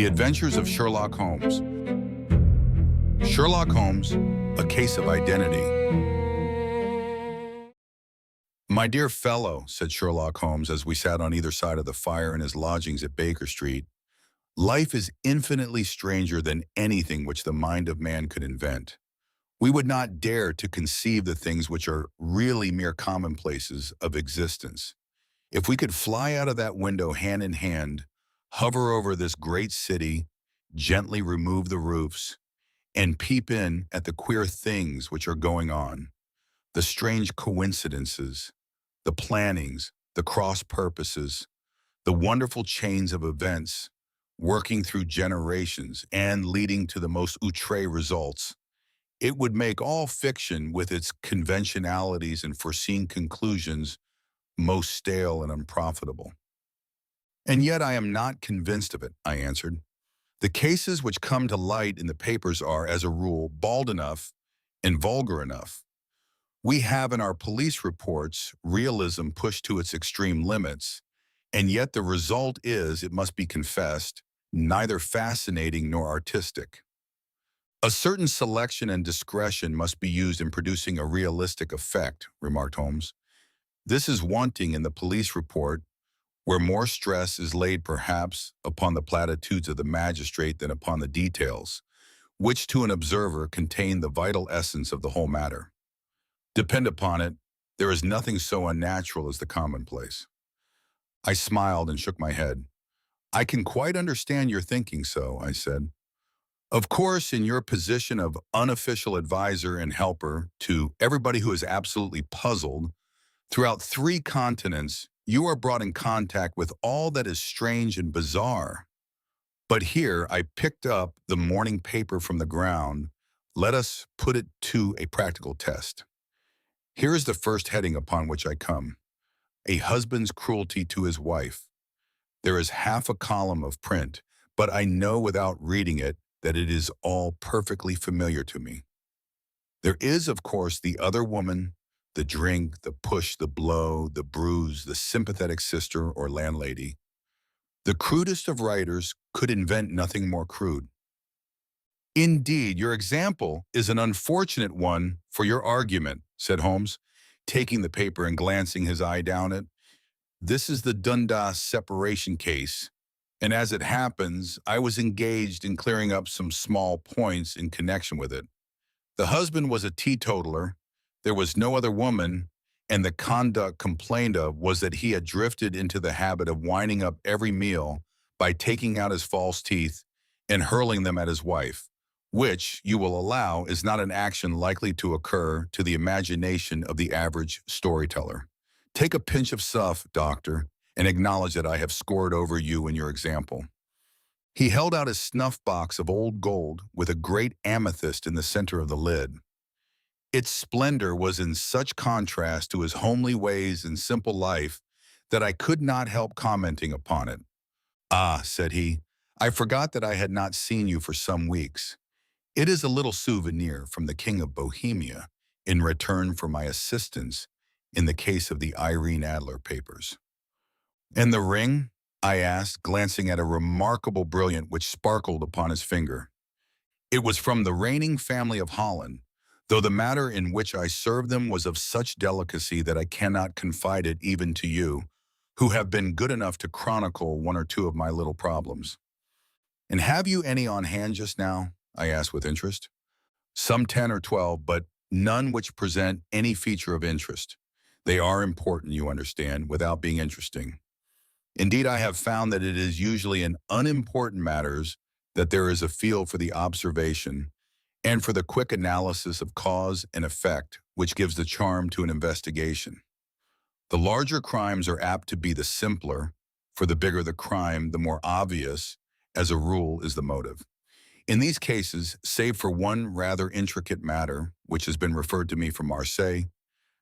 The Adventures of Sherlock Holmes. Sherlock Holmes, A Case of Identity. "My dear fellow," said Sherlock Holmes as we sat on either side of the fire in his lodgings at Baker Street, "life is infinitely stranger than anything which the mind of man could invent. We would not dare to conceive the things which are really mere commonplaces of existence. If we could fly out of that window hand in hand, hover over this great city, gently remove the roofs, and peep in at the queer things which are going on, the strange coincidences, the plannings, the cross purposes, the wonderful chains of events working through generations and leading to the most outre results, it would make all fiction with its conventionalities and foreseen conclusions most stale and unprofitable." "And yet I am not convinced of it," I answered. "The cases which come to light in the papers are, as a rule, bald enough and vulgar enough. We have in our police reports realism pushed to its extreme limits, and yet the result is, it must be confessed, neither fascinating nor artistic. A certain selection and discretion must be used in producing a realistic effect," remarked Holmes. "This is wanting in the police report, where more stress is laid perhaps upon the platitudes of the magistrate than upon the details, which to an observer contain the vital essence of the whole matter. Depend upon it, there is nothing so unnatural as the commonplace." I smiled and shook my head. "I can quite understand your thinking so," I said. "Of course, in your position of unofficial advisor and helper to everybody who is absolutely puzzled, throughout 3 continents, you are brought in contact with all that is strange and bizarre. But here I picked up the morning paper from the ground. Let us put it to a practical test. Here is the first heading upon which I come: A husband's cruelty to his wife. There is half a column of print, but I know without reading it that it is all perfectly familiar to me. There is, of course, the other woman, the drink, the push, the blow, the bruise, the sympathetic sister or landlady. The crudest of writers could invent nothing more crude." "Indeed, your example is an unfortunate one for your argument," said Holmes, taking the paper and glancing his eye down it. "This is the Dundas separation case, and as it happens, I was engaged in clearing up some small points in connection with it. The husband was a teetotaler, there was no other woman, and the conduct complained of was that he had drifted into the habit of winding up every meal by taking out his false teeth and hurling them at his wife, which, you will allow, is not an action likely to occur to the imagination of the average storyteller. Take a pinch of snuff, doctor, and acknowledge that I have scored over you in your example." He held out his snuff box of old gold with a great amethyst in the center of the lid. Its splendor was in such contrast to his homely ways and simple life that I could not help commenting upon it. "Ah," said he, "I forgot that I had not seen you for some weeks. It is a little souvenir from the King of Bohemia in return for my assistance in the case of the Irene Adler papers." "And the ring?" I asked, glancing at a remarkable brilliant which sparkled upon his finger. "It was from the reigning family of Holland, though the matter in which I served them was of such delicacy that I cannot confide it even to you, who have been good enough to chronicle 1 or 2 of my little problems." "And have you any on hand just now?" I asked with interest. "Some 10 or 12, but none which present any feature of interest. They are important, you understand, without being interesting. Indeed, I have found that it is usually in unimportant matters that there is a field for the observation and for the quick analysis of cause and effect which gives the charm to an investigation. The larger crimes are apt to be the simpler, for the bigger the crime, the more obvious, as a rule, is the motive. In these cases, save for one rather intricate matter, which has been referred to me from Marseille,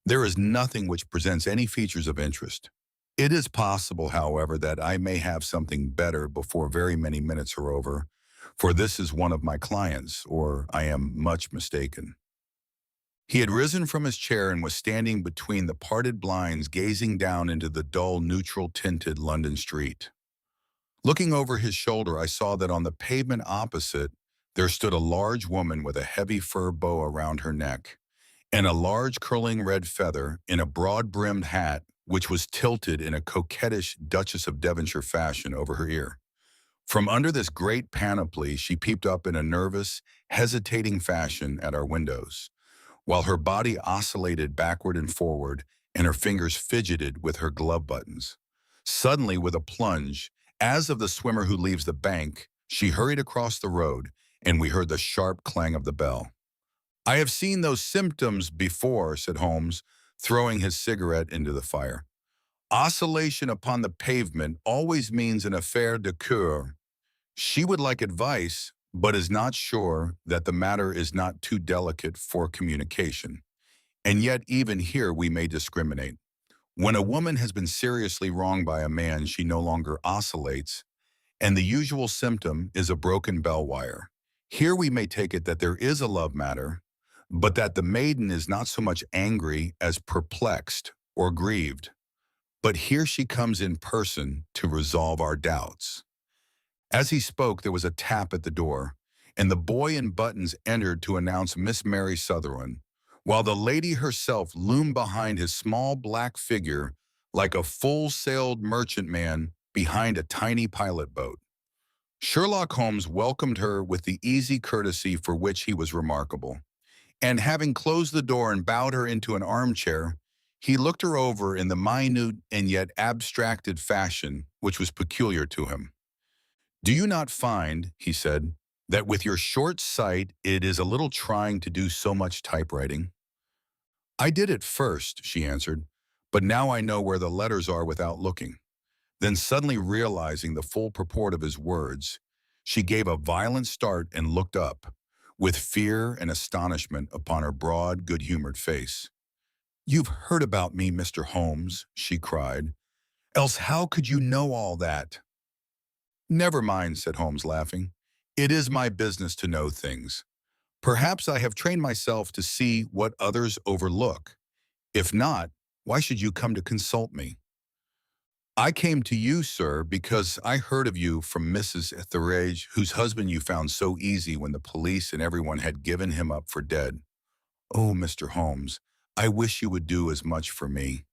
there is nothing which presents any features of interest. It is possible, however, that I may have something better before very many minutes are over, for this is one of my clients, or I am much mistaken." He had risen from his chair and was standing between the parted blinds, gazing down into the dull, neutral-tinted London street. Looking over his shoulder, I saw that on the pavement opposite, there stood a large woman with a heavy fur boa around her neck and a large curling red feather in a broad-brimmed hat which was tilted in a coquettish Duchess of Devonshire fashion over her ear. From under this great panoply, she peeped up in a nervous, hesitating fashion at our windows, while her body oscillated backward and forward and her fingers fidgeted with her glove buttons. Suddenly, with a plunge, as of the swimmer who leaves the bank, she hurried across the road, and we heard the sharp clang of the bell. "I have seen those symptoms before," said Holmes, throwing his cigarette into the fire. "Oscillation upon the pavement always means an affaire de cœur. She would like advice, but is not sure that the matter is not too delicate for communication. And yet even here we may discriminate. When a woman has been seriously wronged by a man, she no longer oscillates, and the usual symptom is a broken bell wire. Here we may take it that there is a love matter, but that the maiden is not so much angry as perplexed or grieved. But here she comes in person to resolve our doubts." As he spoke, there was a tap at the door, and the boy in buttons entered to announce Miss Mary Sutherland, while the lady herself loomed behind his small black figure like a full-sailed merchantman behind a tiny pilot boat. Sherlock Holmes welcomed her with the easy courtesy for which he was remarkable, and having closed the door and bowed her into an armchair, he looked her over in the minute and yet abstracted fashion which was peculiar to him. "Do you not find," he said, "that with your short sight it is a little trying to do so much typewriting?" "I did at first," she answered, "but now I know where the letters are without looking." Then suddenly realizing the full purport of his words, she gave a violent start and looked up, with fear and astonishment upon her broad, good-humored face. "You've heard about me, Mr. Holmes," she cried. "Else how could you know all that?" "Never mind," said Holmes, laughing. "It is my business to know things. Perhaps I have trained myself to see what others overlook. If not, why should you come to consult me?" "I came to you, sir, because I heard of you from Mrs. Etheridge, whose husband you found so easy when the police and everyone had given him up for dead. Oh, Mr. Holmes, I wish you would do as much for me.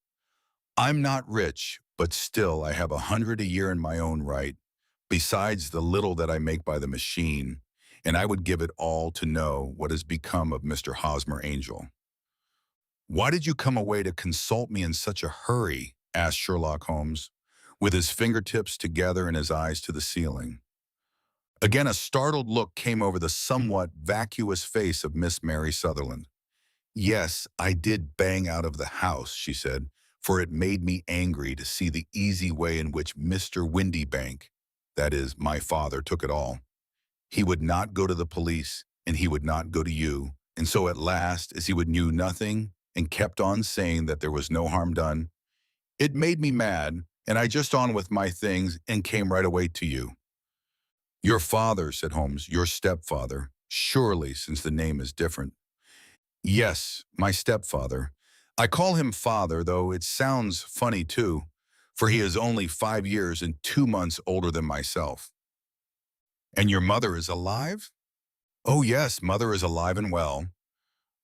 I'm not rich, but still I have 100 a year in my own right, besides the little that I make by the machine, and I would give it all to know what has become of Mr. Hosmer Angel." "Why did you come away to consult me in such a hurry?" asked Sherlock Holmes, with his fingertips together and his eyes to the ceiling. Again a startled look came over the somewhat vacuous face of Miss Mary Sutherland. "Yes, I did bang out of the house," she said, "for it made me angry to see the easy way in which Mr. Windybank, that is, my father, took it all. He would not go to the police, and he would not go to you, and so at last, as he would knew nothing and kept on saying that there was no harm done, it made me mad, and I just on with my things and came right away to you." "Your father," said Holmes, "your stepfather, surely, since the name is different." "Yes, my stepfather. I call him father, though it sounds funny too, for he is only 5 years and 2 months older than myself." "And your mother is alive?" "Oh yes, mother is alive and well.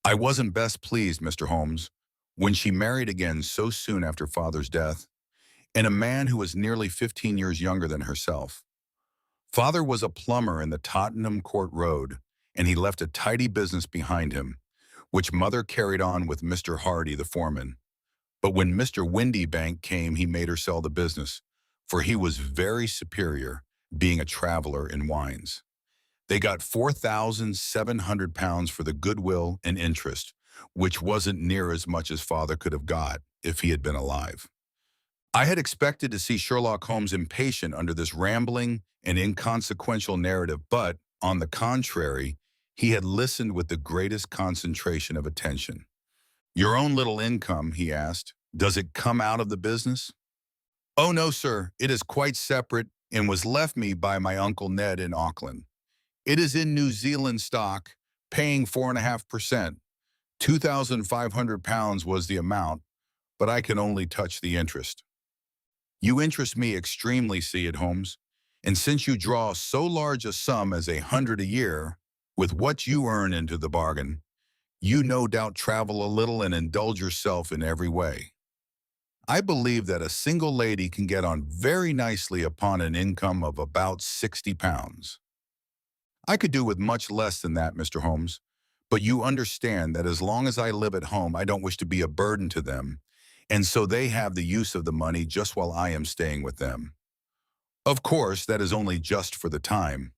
I wasn't best pleased, Mr. Holmes, when she married again so soon after father's death, and a man who was nearly 15 years younger than herself. Father was a plumber in the Tottenham Court Road, and he left a tidy business behind him, which mother carried on with Mr. Hardy, the foreman. But when Mr. Windybank came, he made her sell the business, for he was very superior, being a traveler in wines. They got £4,700 for the goodwill and interest, which wasn't near as much as father could have got if he had been alive. I had expected to see Sherlock Holmes impatient under this rambling and inconsequential narrative, but, on the contrary, he had listened with the greatest concentration of attention. "Your own little income," he asked, "does it come out of the business?" "Oh, no, sir. It is quite separate and was left me by my Uncle Ned in Auckland. It is in New Zealand stock, paying 4.5%. £2,500 was the amount, but I can only touch the interest." "You interest me extremely," said Holmes. And since you draw so large a sum as 100 a year, with what you earn into the bargain, you no doubt travel a little and indulge yourself in every way. I believe that a single lady can get on very nicely upon an income of about 60 pounds. I could do with much less than that, Mr. Holmes, but you understand that as long as I live at home, I don't wish to be a burden to them, and so they have the use of the money just while I am staying with them. Of course, that is only just for the time.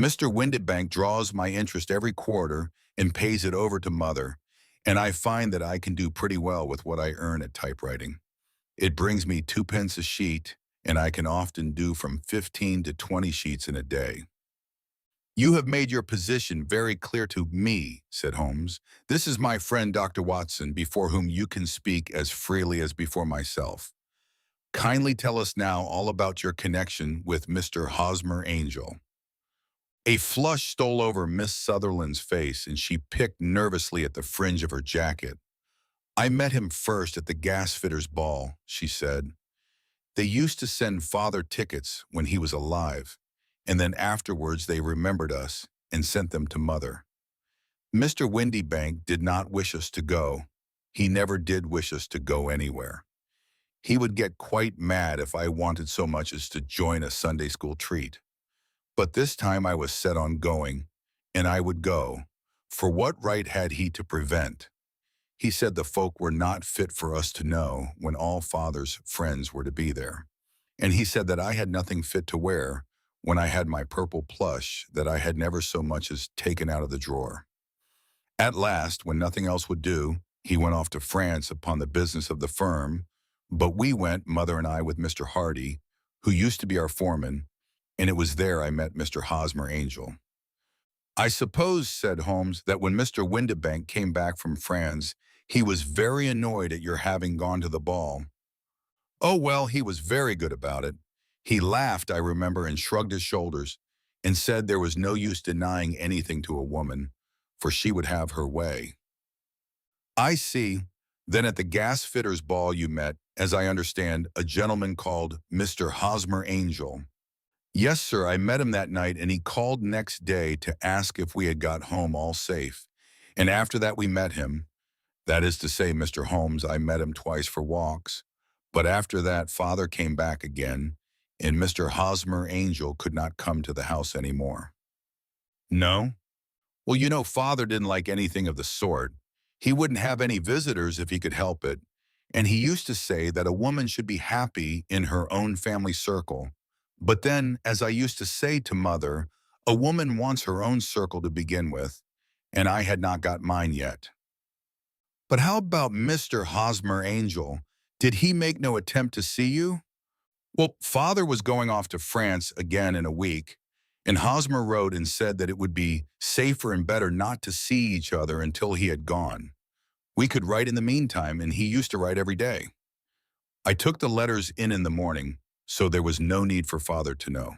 Mr. Windibank draws my interest every quarter and pays it over to Mother, and I find that I can do pretty well with what I earn at typewriting. It brings me 2 pence a sheet, and I can often do from 15 to 20 sheets in a day. You have made your position very clear to me, said Holmes. This is my friend Dr. Watson, before whom you can speak as freely as before myself. Kindly tell us now all about your connection with Mr. Hosmer Angel. A flush stole over Miss Sutherland's face, and she picked nervously at the fringe of her jacket. I met him first at the gasfitter's ball, she said. They used to send Father tickets when he was alive, and then afterwards they remembered us and sent them to Mother. Mr. Windibank did not wish us to go. He never did wish us to go anywhere. He would get quite mad if I wanted so much as to join a Sunday school treat. But this time I was set on going, and I would go, for what right had he to prevent? He said the folk were not fit for us to know when all Father's friends were to be there. And he said that I had nothing fit to wear when I had my purple plush that I had never so much as taken out of the drawer. At last, when nothing else would do, he went off to France upon the business of the firm, but we went, Mother and I, with Mr. Hardy, who used to be our foreman, and it was there I met Mr. Hosmer Angel. I suppose, said Holmes, that when Mr. Windibank came back from France, he was very annoyed at your having gone to the ball. Oh, well, he was very good about it. He laughed, I remember, and shrugged his shoulders, and said there was no use denying anything to a woman, for she would have her way. I see. Then at the gasfitter's ball you met, as I understand, a gentleman called Mr. Hosmer Angel. Yes, sir, I met him that night, and he called next day to ask if we had got home all safe. And after that we met him. That is to say, Mr. Holmes, I met him twice for walks. But after that, Father came back again, and Mr. Hosmer Angel could not come to the house any more. No? Well, you know, Father didn't like anything of the sort. He wouldn't have any visitors if he could help it, and he used to say that a woman should be happy in her own family circle. But then, as I used to say to Mother, a woman wants her own circle to begin with, and I had not got mine yet. But how about Mr. Hosmer Angel? Did he make no attempt to see you? Well, Father was going off to France again in a week, and Hosmer wrote and said that it would be safer and better not to see each other until he had gone. We could write in the meantime, and he used to write every day. I took the letters in the morning, so there was no need for Father to know.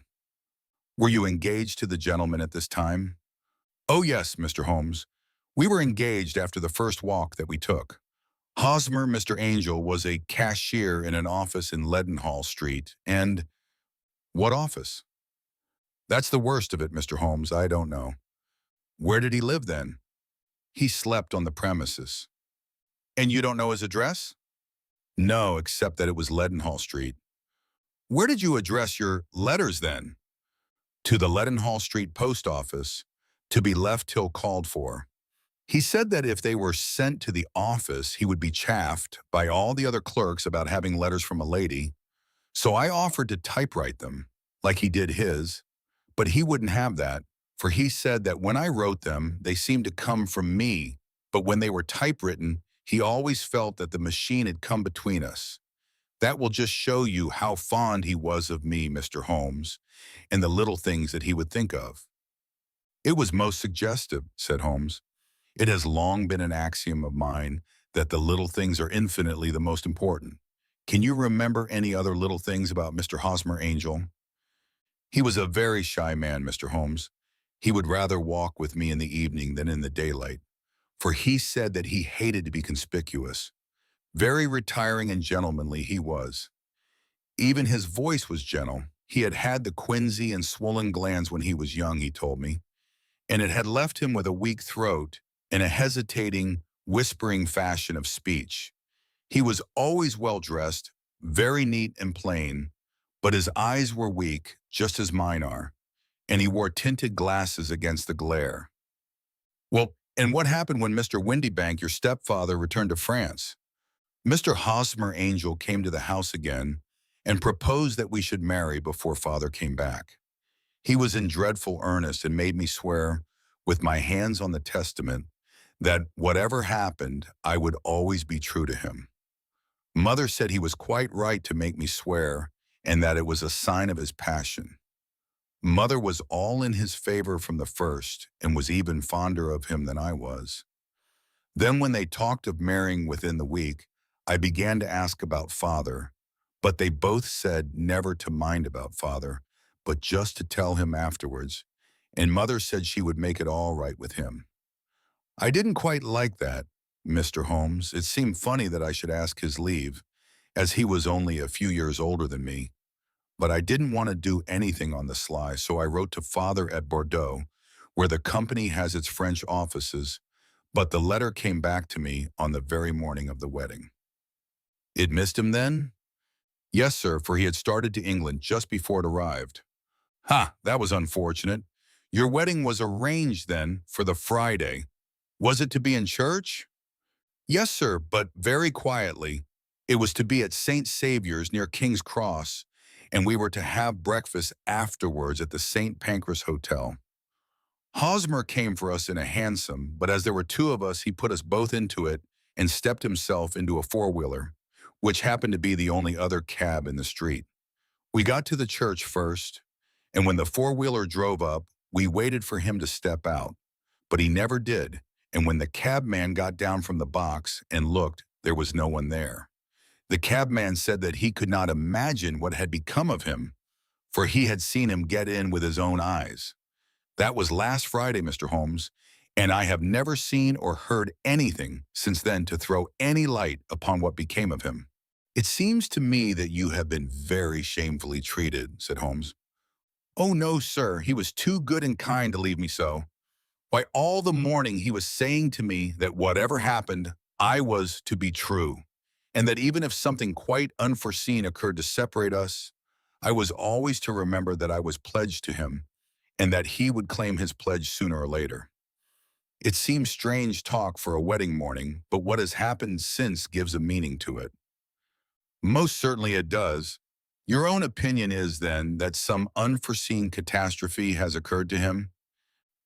Were you engaged to the gentleman at this time? Oh, yes, Mr. Holmes. We were engaged after the first walk that we took. Hosmer, Mr. Angel, was a cashier in an office in Leadenhall Street, and— What office? That's the worst of it, Mr. Holmes, I don't know. Where did he live then? He slept on the premises. And you don't know his address? No, except that it was Leadenhall Street. Where did you address your letters then? To the Leadenhall Street post office, to be left till called for. He said that if they were sent to the office, he would be chaffed by all the other clerks about having letters from a lady, so I offered to typewrite them, like he did his, but he wouldn't have that, for he said that when I wrote them, they seemed to come from me, but when they were typewritten, he always felt that the machine had come between us. That will just show you how fond he was of me, Mr. Holmes, and the little things that he would think of. It was most suggestive, said Holmes. It has long been an axiom of mine that the little things are infinitely the most important. Can you remember any other little things about Mr. Hosmer Angel? He was a very shy man, Mr. Holmes. He would rather walk with me in the evening than in the daylight, for he said that he hated to be conspicuous. Very retiring and gentlemanly he was. Even his voice was gentle. He had had the quinsy and swollen glands when he was young, he told me, and it had left him with a weak throat and a hesitating, whispering fashion of speech. He was always well-dressed, very neat and plain, but his eyes were weak, just as mine are, and he wore tinted glasses against the glare. Well, and what happened when Mr. Windybank, your stepfather, returned to France? Mr. Hosmer Angel came to the house again and proposed that we should marry before father came back. He was in dreadful earnest and made me swear, with my hands on the testament, that whatever happened, I would always be true to him. Mother said he was quite right to make me swear and that it was a sign of his passion. Mother was all in his favor from the first and was even fonder of him than I was. Then when they talked of marrying within the week, I began to ask about father, but they both said never to mind about father, but just to tell him afterwards, and mother said she would make it all right with him. I didn't quite like that, Mr. Holmes. It seemed funny that I should ask his leave, as he was only a few years older than me. But I didn't want to do anything on the sly, so I wrote to father at Bordeaux, where the company has its French offices, but the letter came back to me on the very morning of the wedding. It missed him then? Yes, sir, for he had started to England just before it arrived. Ha, that was unfortunate. Your wedding was arranged then for the Friday. Was it to be in church? Yes, sir, but very quietly. It was to be at St. Saviour's near King's Cross, and we were to have breakfast afterwards at the St. Pancras Hotel. Hosmer came for us in a hansom, but as there were two of us, he put us both into it and stepped himself into a four-wheeler, which happened to be the only other cab in the street. We got to the church first, and when the four-wheeler drove up, we waited for him to step out, but he never did, and when the cabman got down from the box and looked, there was no one there. The cabman said that he could not imagine what had become of him, for he had seen him get in with his own eyes. That was last Friday, Mr. Holmes, and I have never seen or heard anything since then to throw any light upon what became of him. It seems to me that you have been very shamefully treated, said Holmes. Oh, no, sir, he was too good and kind to leave me so. Why, all the morning he was saying to me that whatever happened, I was to be true, and that even if something quite unforeseen occurred to separate us, I was always to remember that I was pledged to him, and that he would claim his pledge sooner or later. It seems strange talk for a wedding morning, but what has happened since gives a meaning to it. Most certainly it does. Your own opinion is, then, that some unforeseen catastrophe has occurred to him?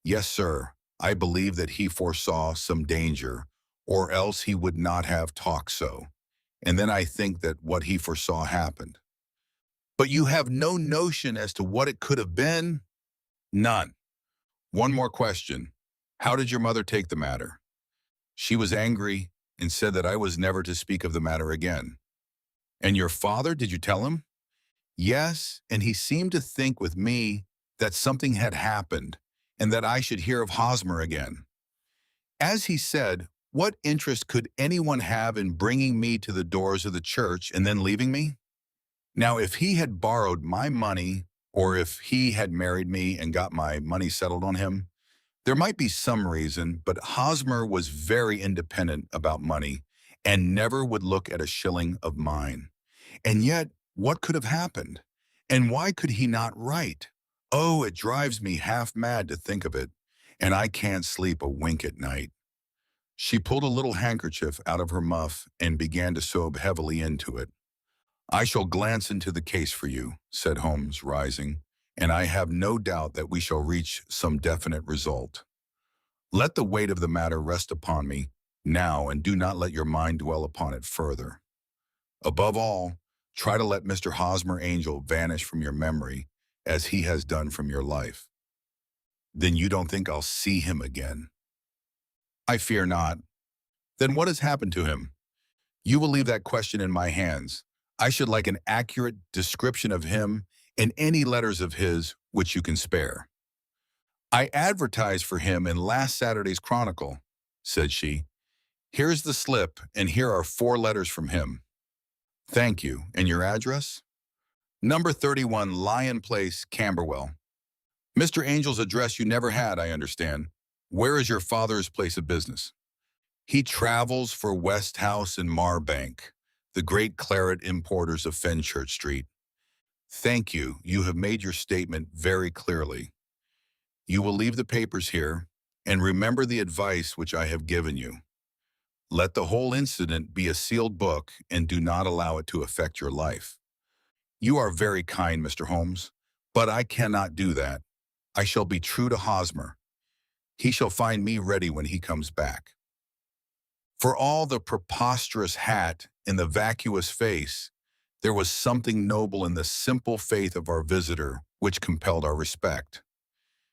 Yes, sir. I believe that he foresaw some danger, or else he would not have talked so. And then I think that what he foresaw happened. But you have no notion as to what it could have been? None. One more question. How did your mother take the matter? She was angry and said that I was never to speak of the matter again. And your father, did you tell him? Yes, and he seemed to think with me that something had happened and that I should hear of Hosmer again. As he said, what interest could anyone have in bringing me to the doors of the church and then leaving me? Now, if he had borrowed my money, or if he had married me and got my money settled on him, there might be some reason, but Hosmer was very independent about money and never would look at a shilling of mine. And yet, what could have happened? And why could he not write? Oh, it drives me half mad to think of it, and I can't sleep a wink at night. She pulled a little handkerchief out of her muff and began to sew heavily into it. I shall glance into the case for you, said Holmes, rising, and I have no doubt that we shall reach some definite result. Let the weight of the matter rest upon me now, and do not let your mind dwell upon it further. Above all, try to let Mr. Hosmer Angel vanish from your memory as he has done from your life. Then you don't think I'll see him again? I fear not. Then what has happened to him? You will leave that question in my hands. I should like an accurate description of him and any letters of his which you can spare. I advertised for him in last Saturday's Chronicle, said she. Here's the slip, and here are 4 letters from him. Thank you. And your address? Number 31, Lion Place, Camberwell. Mr. Angel's address you never had, I understand. Where is your father's place of business? He travels for Westhouse and Marbank, the great claret importers of Fenchurch Street. Thank you. You have made your statement very clearly. You will leave the papers here, and remember the advice which I have given you. Let the whole incident be a sealed book and do not allow it to affect your life. You are very kind, Mr. Holmes, but I cannot do that. I shall be true to Hosmer. He shall find me ready when he comes back. For all the preposterous hat and the vacuous face, there was something noble in the simple faith of our visitor which compelled our respect.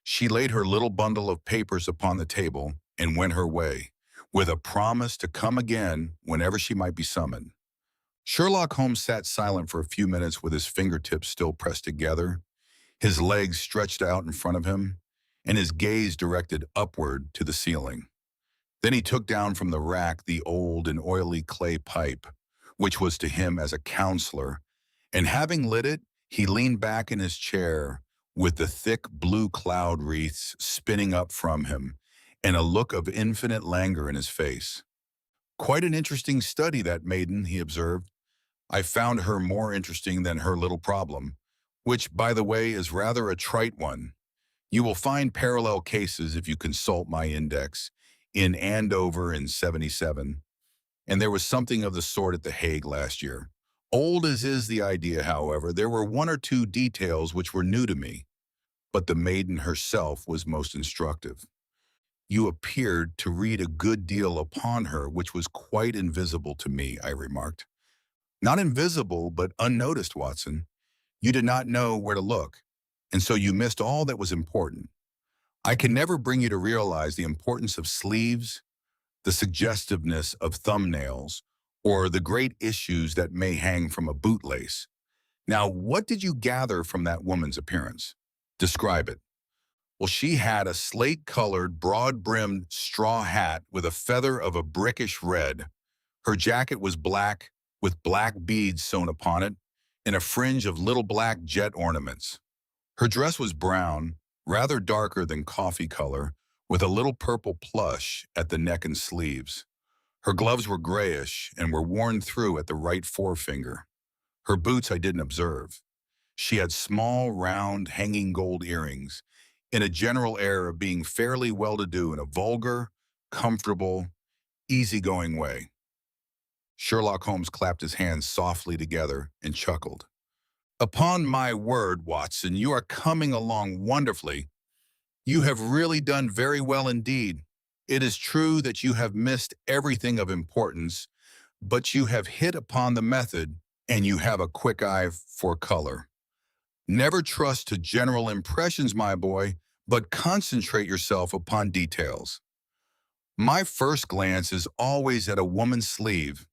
She laid her little bundle of papers upon the table and went her way, with a promise to come again whenever she might be summoned. Sherlock Holmes sat silent for a few minutes with his fingertips still pressed together, his legs stretched out in front of him, and his gaze directed upward to the ceiling. Then he took down from the rack the old and oily clay pipe, which was to him as a counselor, and having lit it, he leaned back in his chair with the thick blue cloud wreaths spinning up from him and a look of infinite languor in his face. Quite an interesting study, that maiden, he observed. I found her more interesting than her little problem, which, by the way, is rather a trite one. You will find parallel cases if you consult my index in Andover in '77, and there was something of the sort at The Hague last year. Old as is the idea, however, there were one or two details which were new to me, but the maiden herself was most instructive. You appeared to read a good deal upon her which was quite invisible to me, I remarked. Not invisible, but unnoticed, Watson. You did not know where to look, and so you missed all that was important. I can never bring you to realize the importance of sleeves, the suggestiveness of thumbnails, or the great issues that may hang from a bootlace. Now, what did you gather from that woman's appearance? Describe it. Well, she had a slate-colored, broad-brimmed straw hat with a feather of a brickish red. Her jacket was black, with black beads sewn upon it, and a fringe of little black jet ornaments. Her dress was brown, rather darker than coffee color, with a little purple plush at the neck and sleeves. Her gloves were grayish and were worn through at the right forefinger. Her boots I didn't observe. She had small, round, hanging gold earrings, in a general air of being fairly well-to-do in a vulgar, comfortable, easygoing way. Sherlock Holmes clapped his hands softly together and chuckled. Upon my word, Watson, you are coming along wonderfully. You have really done very well indeed. It is true that you have missed everything of importance, but you have hit upon the method, and you have a quick eye for color. Never trust to general impressions, my boy, but concentrate yourself upon details. My first glance is always at a woman's sleeve.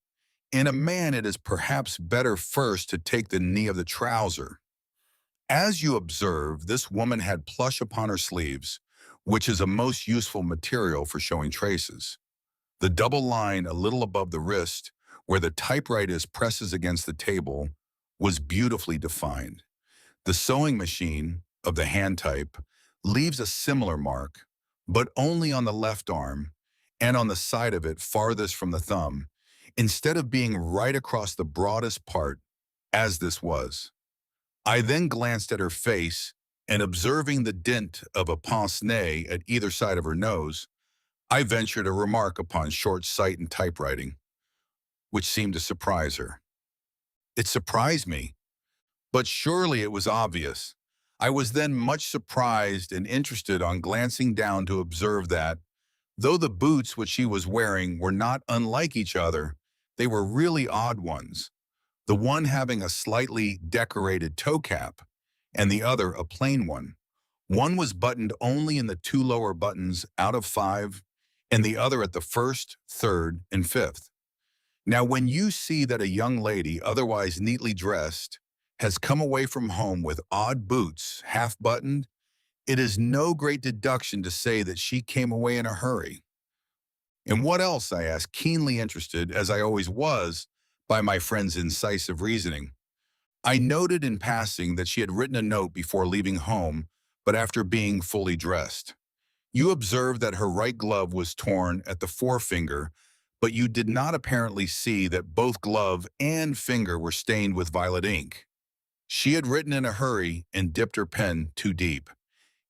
In a man, it is perhaps better first to take the knee of the trouser. As you observe, this woman had plush upon her sleeves, which is a most useful material for showing traces. The double line a little above the wrist, where the typewriter presses against the table, was beautifully defined. The sewing machine, of the hand type, leaves a similar mark, but only on the left arm, and on the side of it farthest from the thumb, instead of being right across the broadest part, as this was. I then glanced at her face, and observing the dint of a pince-nez at either side of her nose, I ventured a remark upon short sight and typewriting, which seemed to surprise her. It surprised me, but surely it was obvious. I was then much surprised and interested on glancing down to observe that, though the boots which she was wearing were not unlike each other, they were really odd ones, the one having a slightly decorated toe cap, and the other a plain one. One was buttoned only in the two lower buttons out of 5, and the other at the first, third, and fifth. Now, when you see that a young lady, otherwise neatly dressed, has come away from home with odd boots, half-buttoned, it is no great deduction to say that she came away in a hurry. And what else, I asked, keenly interested, as I always was, by my friend's incisive reasoning. I noted in passing that she had written a note before leaving home, but after being fully dressed. You observed that her right glove was torn at the forefinger, but you did not apparently see that both glove and finger were stained with violet ink. She had written in a hurry and dipped her pen too deep.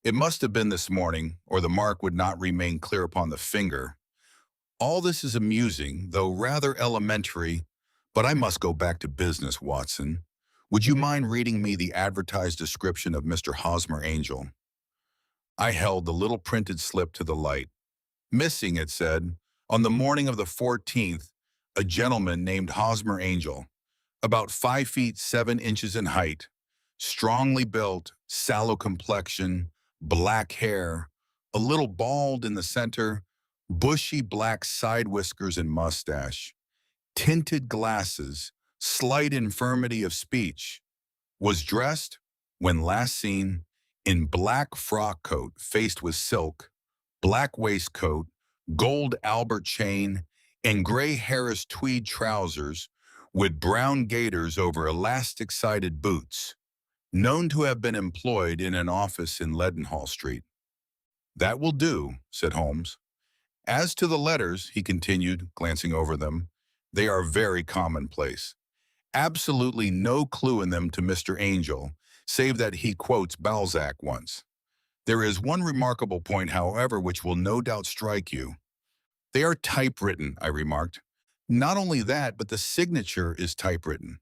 It must have been this morning, or the mark would not remain clear upon the finger. All this is amusing, though rather elementary, but I must go back to business, Watson. Would you mind reading me the advertised description of Mr. Hosmer Angel? I held the little printed slip to the light. Missing, it said, on the morning of the 14th, a gentleman named Hosmer Angel, about 5 feet 7 inches in height, strongly built, sallow complexion, black hair, a little bald in the center, bushy black side whiskers and mustache, tinted glasses, slight infirmity of speech, was dressed, when last seen, in black frock coat faced with silk, black waistcoat, gold Albert chain, and gray Harris tweed trousers with brown gaiters over elastic-sided boots, known to have been employed in an office in Leadenhall Street. "That will do," said Holmes. "As to the letters," he continued, glancing over them, "they are very commonplace. Absolutely no clue in them to Mr. Angel, save that he quotes Balzac once. There is one remarkable point, however, which will no doubt strike you. They are typewritten," I remarked. "Not only that, but the signature is typewritten.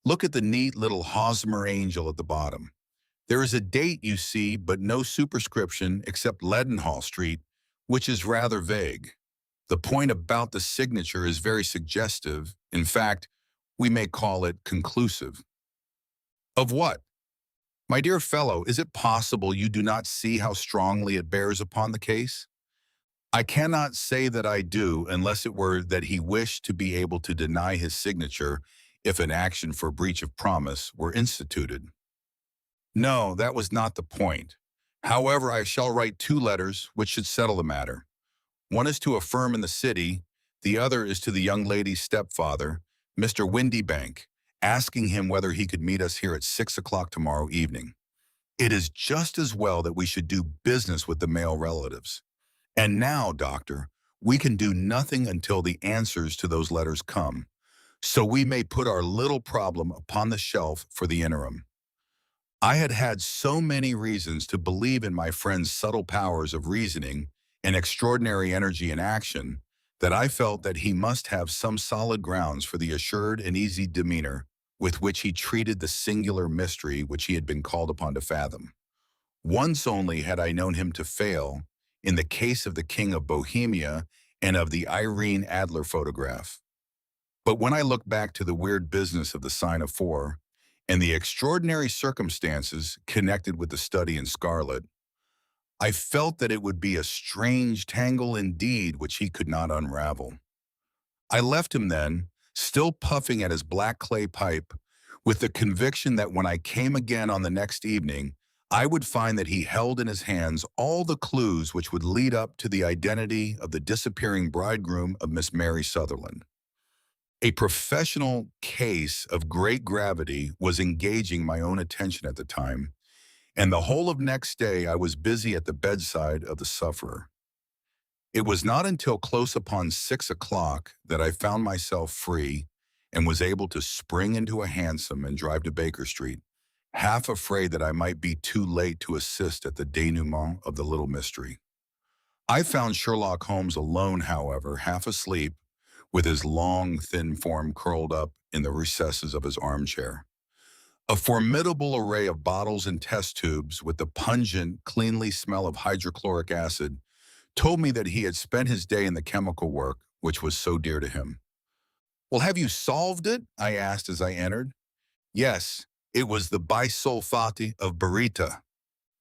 Look at the neat little Hosmer Angel at the bottom. There is a date, you see, but no superscription except Leadenhall Street, which is rather vague. The point about the signature is very suggestive. In fact, we may call it conclusive." "Of what?" "My dear fellow, is it possible you do not see how strongly it bears upon the case?" "I cannot say that I do, unless it were that he wished to be able to deny his signature if an action for breach of promise were instituted." "No, that was not the point. However, I shall write 2 letters which should settle the matter. One is to a firm in the city, the other is to the young lady's stepfather, Mr. Windybank, asking him whether he could meet us here at 6 o'clock tomorrow evening. It is just as well that we should do business with the male relatives. And now, doctor, we can do nothing until the answers to those letters come, so we may put our little problem upon the shelf for the interim." I had had so many reasons to believe in my friend's subtle powers of reasoning and extraordinary energy in action that I felt that he must have some solid grounds for the assured and easy demeanor with which he treated the singular mystery which he had been called upon to fathom. Once only had I known him to fail, in the case of the King of Bohemia and of the Irene Adler photograph. But when I look back to the weird business of the Sign of Four and the extraordinary circumstances connected with the study in scarlet, I felt that it would be a strange tangle indeed which he could not unravel. I left him then, still puffing at his black clay pipe, with the conviction that when I came again on the next evening, I would find that he held in his hands all the clues which would lead up to the identity of the disappearing bridegroom of Miss Mary Sutherland. A professional case of great gravity was engaging my own attention at the time, and the whole of next day I was busy at the bedside of the sufferer. It was not until close upon 6 o'clock that I found myself free and was able to spring into a hansom and drive to Baker Street, half afraid that I might be too late to assist at the denouement of the little mystery. I found Sherlock Holmes alone, however, half asleep, with his long, thin form curled up in the recesses of his armchair. A formidable array of bottles and test tubes with the pungent, cleanly smell of hydrochloric acid told me that he had spent his day in the chemical work which was so dear to him. "Well, have you solved it?" I asked as I entered. "Yes, it was the bisulfate of baryta."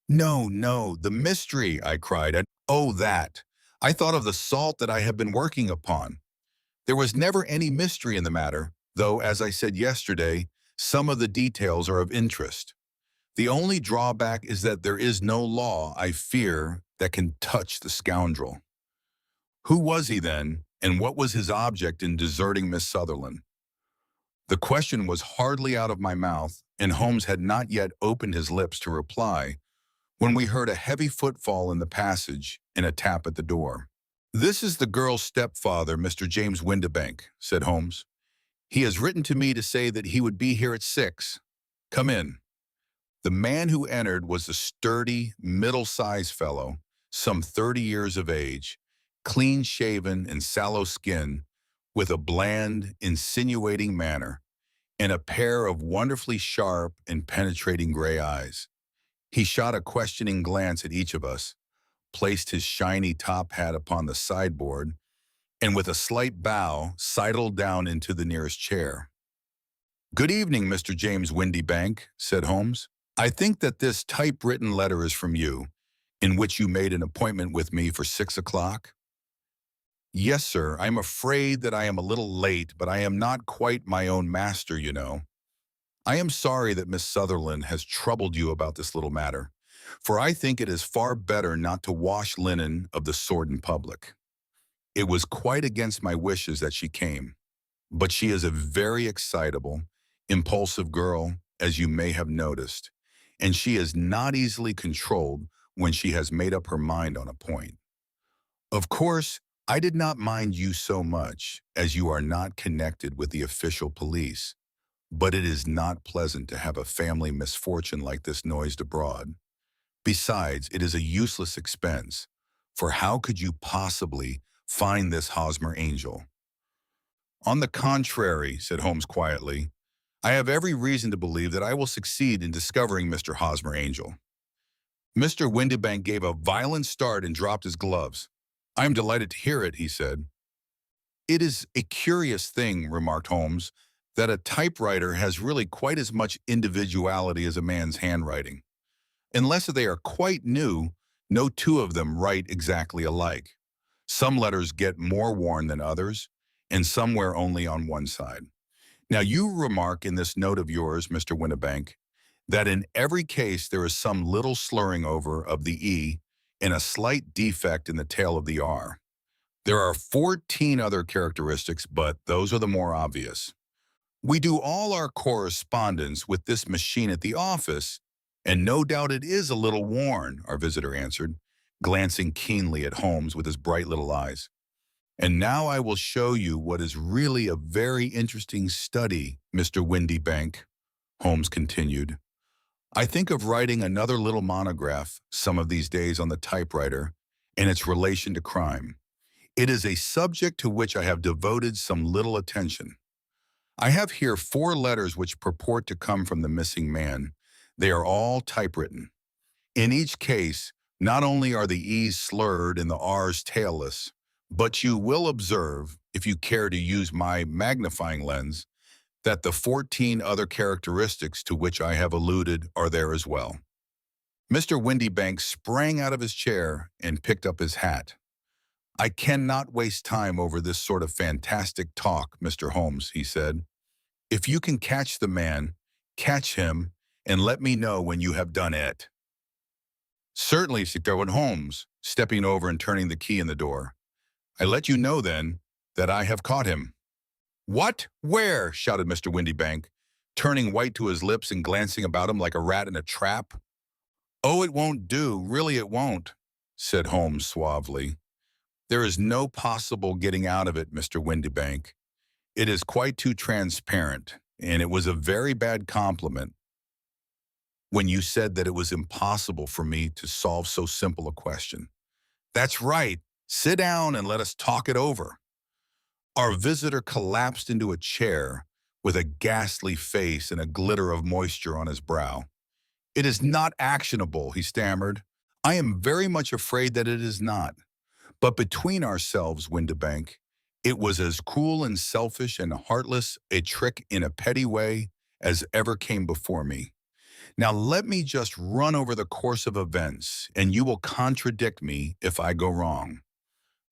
"No, no, the mystery," I cried. And, "Oh, that. I thought of the salt that I have been working upon. There was never any mystery in the matter, though, as I said yesterday, some of the details are of interest. The only drawback is that there is no law, I fear, that can touch the scoundrel. Who was he then, and what was his object in deserting Miss Sutherland?" The question was hardly out of my mouth, and Holmes had not yet opened his lips to reply when we heard a heavy footfall in the passage and a tap at the door. "This is the girl's stepfather, Mr. James Windibank," said Holmes. "He has written to me to say that he would be here at 6. Come in." The man who entered was a sturdy, middle-sized fellow, some 30 years of age, clean-shaven and sallow skin, with a bland, insinuating manner, and a pair of wonderfully sharp and penetrating gray eyes. He shot a questioning glance at each of us, placed his shiny top hat upon the sideboard, and with a slight bow, sidled down into the nearest chair. "Good evening, Mr. James Windibank," said Holmes. "I think that this typewritten letter is from you, in which you made an appointment with me for 6 o'clock?" "Yes, sir. I'm afraid that I am a little late, but I am not quite my own master, you know. I am sorry that Miss Sutherland has troubled you about this little matter, for I think it is far better not to wash linen of the sort in public. It was quite against my wishes that she came, but she is a very excitable, impulsive girl, as you may have noticed, and she is not easily controlled when she has made up her mind on a point. Of course, I did not mind you so much, as you are not connected with the official police, but it is not pleasant to have a family misfortune like this noised abroad. Besides, it is a useless expense, for how could you possibly find this Hosmer angel?" "On the contrary," said Holmes quietly, "I have every reason to believe that I will succeed in discovering Mr. Hosmer Angel." Mr. Windibank gave a violent start and dropped his gloves. "I am delighted to hear it," he said. "It is a curious thing," remarked Holmes, "that a typewriter has really quite as much individuality as a man's handwriting. Unless they are quite new, no two of them write exactly alike. Some letters get more worn than others, and some wear only on one side. Now you remark in this note of yours, Mr. Windibank, that in every case there is some little slurring over of the E and a slight defect in the tail of the R. There are 14 other characteristics, but those are the more obvious. We do all our correspondence with this machine at the office, and no doubt it is a little worn," our visitor answered, glancing keenly at Holmes with his bright little eyes. "And now I will show you what is really a very interesting study, Mr. Windibank," Holmes continued. "I think of writing another little monograph some of these days on the typewriter and its relation to crime. It is a subject to which I have devoted some little attention. I have here 4 letters which purport to come from the missing man. They are all typewritten. In each case, not only are the E's slurred and the R's tailless, but you will observe, if you care to use my magnifying lens, that the 14 other characteristics to which I have alluded are there as well." Mr. Windibank sprang out of his chair and picked up his hat. "I cannot waste time over this sort of fantastic talk, Mr. Holmes," he said. "If you can catch the man, catch him, and let me know when you have done it." "Certainly, Sir Holmes," stepping over and turning the key in the door. "I let you know, then, that I have caught him." "What? Where?" shouted Mr. Windibank, turning white to his lips and glancing about him like a rat in a trap. "Oh, it won't do, really it won't," said Holmes suavely. "There is no possible getting out of it, Mr. Windibank. It is quite too transparent, and it was a very bad compliment when you said that it was impossible for me to solve so simple a question. That's right. Sit down and let us talk it over." Our visitor collapsed into a chair with a ghastly face and a glitter of moisture on his brow. "It is not actionable," he stammered. "I am very much afraid that it is not. But between ourselves, Windibank, it was as cruel and selfish and heartless a trick in a petty way as ever came before me. Now let me just run over the course of events, and you will contradict me if I go wrong."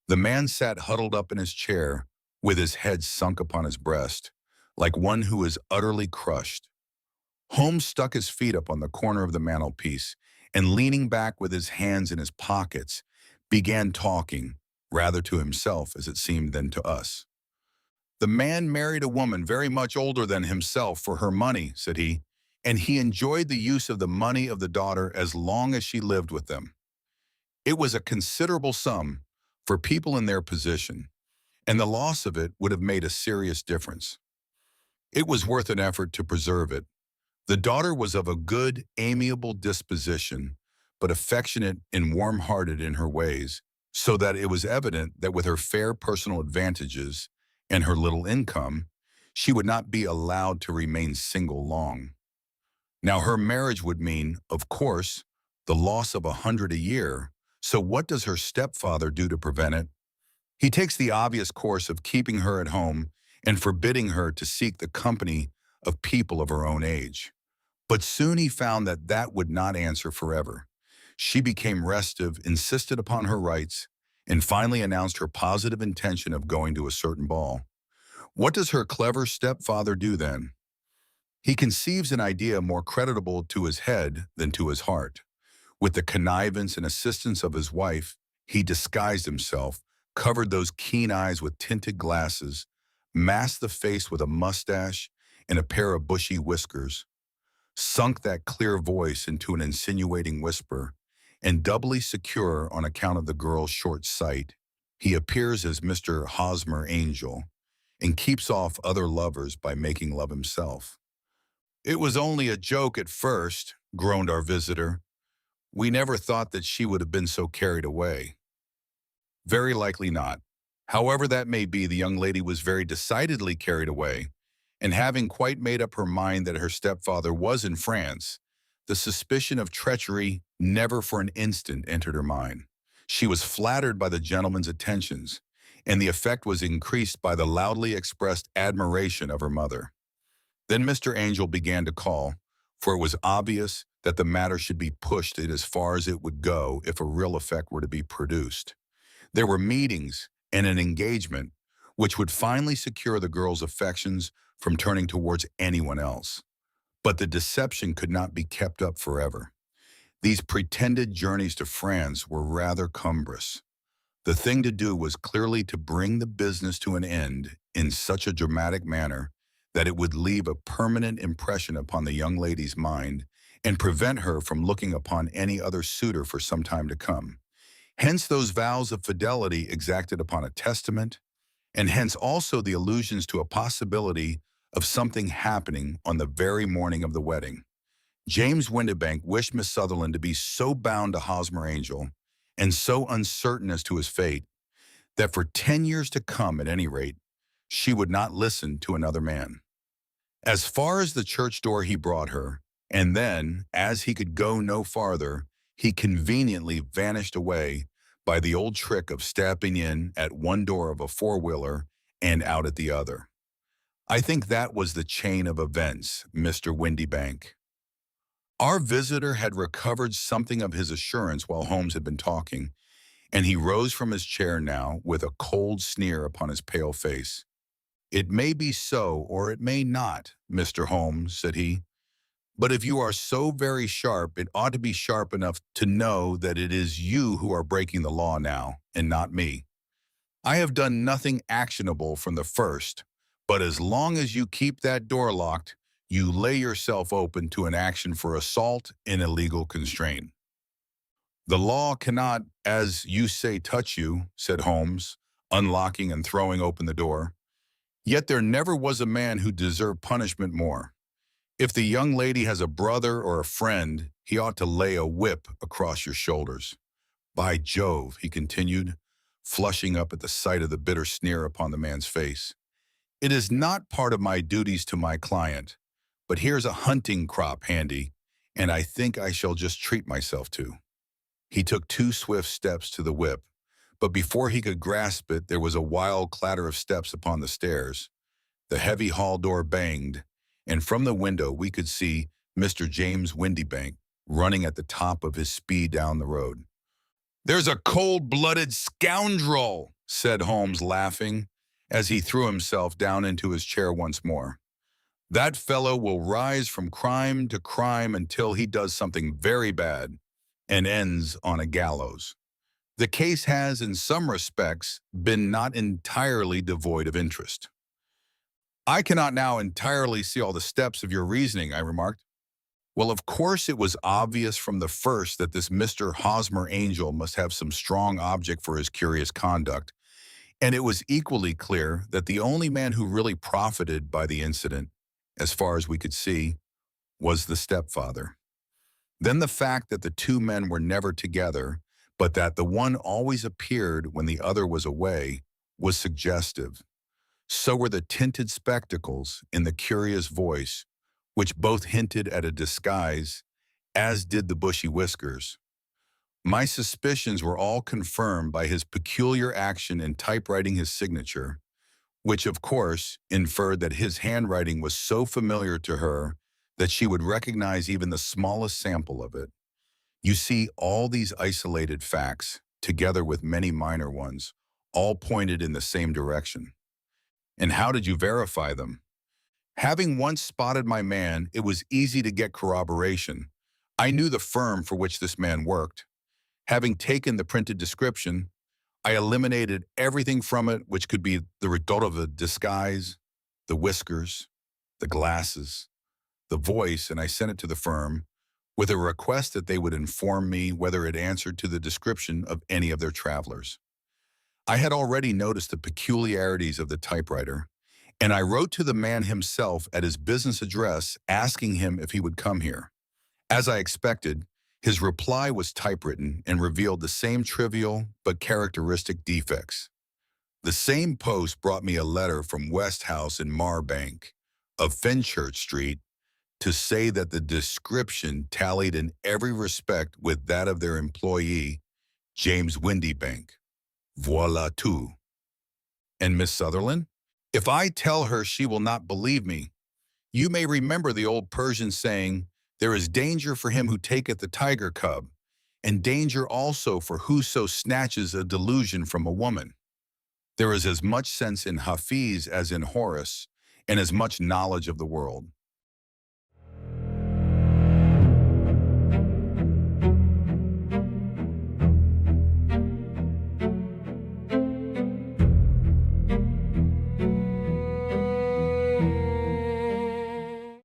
The man sat huddled up in his chair, with his head sunk upon his breast, like one who is utterly crushed. Holmes stuck his feet up on the corner of the mantelpiece, and leaning back with his hands in his pockets, began talking, rather to himself as it seemed than to us. "The man married a woman very much older than himself for her money," said he, "and he enjoyed the use of the money of the daughter as long as she lived with them. It was a considerable sum for people in their position, and the loss of it would have made a serious difference. It was worth an effort to preserve it. The daughter was of a good, amiable disposition, but affectionate and warm-hearted in her ways, so that it was evident that with her fair personal advantages and her little income, she would not be allowed to remain single long. Now her marriage would mean, of course, the loss of 100 a year, so what does her stepfather do to prevent it? He takes the obvious course of keeping her at home and forbidding her to seek the company of people of her own age. But soon he found that that would not answer forever. She became restive, insisted upon her rights, and finally announced her positive intention of going to a certain ball. What does her clever stepfather do then? He conceives an idea more creditable to his head than to his heart. With the connivance and assistance of his wife, he disguised himself, covered those keen eyes with tinted glasses, masked the face with a mustache and a pair of bushy whiskers, sunk that clear voice into an insinuating whisper, and doubly secure on account of the girl's short sight, he appears as Mr. Hosmer Angel and keeps off other lovers by making love himself. "It was only a joke at first," groaned our visitor. "We never thought that she would have been so carried away." "Very likely not. However that may be, the young lady was very decidedly carried away, and having quite made up her mind that her stepfather was in France, the suspicion of treachery never for an instant entered her mind. She was flattered by the gentleman's attentions, and the effect was increased by the loudly expressed admiration of her mother. Then Mr. Angel began to call, for it was obvious that the matter should be pushed as far as it would go if a real effect were to be produced. There were meetings and an engagement which would finally secure the girl's affections from turning towards anyone else. But the deception could not be kept up forever. These pretended journeys to France were rather cumbrous. The thing to do was clearly to bring the business to an end in such a dramatic manner that it would leave a permanent impression upon the young lady's mind and prevent her from looking upon any other suitor for some time to come. Hence those vows of fidelity exacted upon a testament, and hence also the allusions to a possibility of something happening on the very morning of the wedding. James Windibank wished Miss Sutherland to be so bound to Hosmer Angel and so uncertain as to his fate that for 10 years to come, at any rate, she would not listen to another man. As far as the church door he brought her, and then, as he could go no farther, he conveniently vanished away by the old trick of stepping in at one door of a four-wheeler and out at the other. I think that was the chain of events, Mr. Windibank. Our visitor had recovered something of his assurance while Holmes had been talking, and he rose from his chair now with a cold sneer upon his pale face. "It may be so, or it may not, Mr. Holmes," said he. "But if you are so very sharp, it ought to be sharp enough to know that it is you who are breaking the law now, and not me. I have done nothing actionable from the first, but as long as you keep that door locked, you lay yourself open to an action for assault and illegal constraint." "The law cannot, as you say, touch you," said Holmes, unlocking and throwing open the door. "Yet there never was a man who deserved punishment more. If the young lady has a brother or a friend, he ought to lay a whip across your shoulders. By Jove," he continued, flushing up at the sight of the bitter sneer upon the man's face, "it is not part of my duties to my client, but here's a hunting crop handy, and I think I shall just treat myself to." He took 2 swift steps to the whip, but before he could grasp it, there was a wild clatter of steps upon the stairs. The heavy hall door banged, and from the window we could see Mr. James Windibank running at the top of his speed down the road. "There's a cold-blooded scoundrel," said Holmes, laughing, as he threw himself down into his chair once more. "That fellow will rise from crime to crime until he does something very bad and ends on a gallows. The case has, in some respects, been not entirely devoid of interest. I cannot now entirely see all the steps of your reasoning, I remarked. Well, of course it was obvious from the first that this Mr. Hosmer Angel must have some strong object for his curious conduct, and it was equally clear that the only man who really profited by the incident, as far as we could see, was the stepfather. Then the fact that the two men were never together, but that the one always appeared when the other was away, was suggestive. So were the tinted spectacles in the curious voice, which both hinted at a disguise, as did the bushy whiskers. My suspicions were all confirmed by his peculiar action in typewriting his signature, which of course inferred that his handwriting was so familiar to her that she would recognize even the smallest sample of it. You see, all these isolated facts, together with many minor ones, all pointed in the same direction. And how did you verify them? Having once spotted my man, it was easy to get corroboration. I knew the firm for which this man worked. Having taken the printed description, I eliminated everything from it which could be the result of a disguise, the whiskers, the glasses, the voice, and I sent it to the firm with a request that they would inform me whether it answered to the description of any of their travelers. I had already noticed the peculiarities of the typewriter, and I wrote to the man himself at his business address asking him if he would come here. As I expected, his reply was typewritten and revealed the same trivial but characteristic defects. The same post brought me a letter from West House in Marbank of Fenchurch Street to say that the description tallied in every respect with that of their employee, James Windybank. Voila tout. And Miss Sutherland? If I tell her, she will not believe me. You may remember the old Persian saying, there is danger for him who taketh the tiger cub, and danger also for whoso snatches a delusion from a woman. There is as much sense in Hafiz as in Horace, and as much knowledge of the world.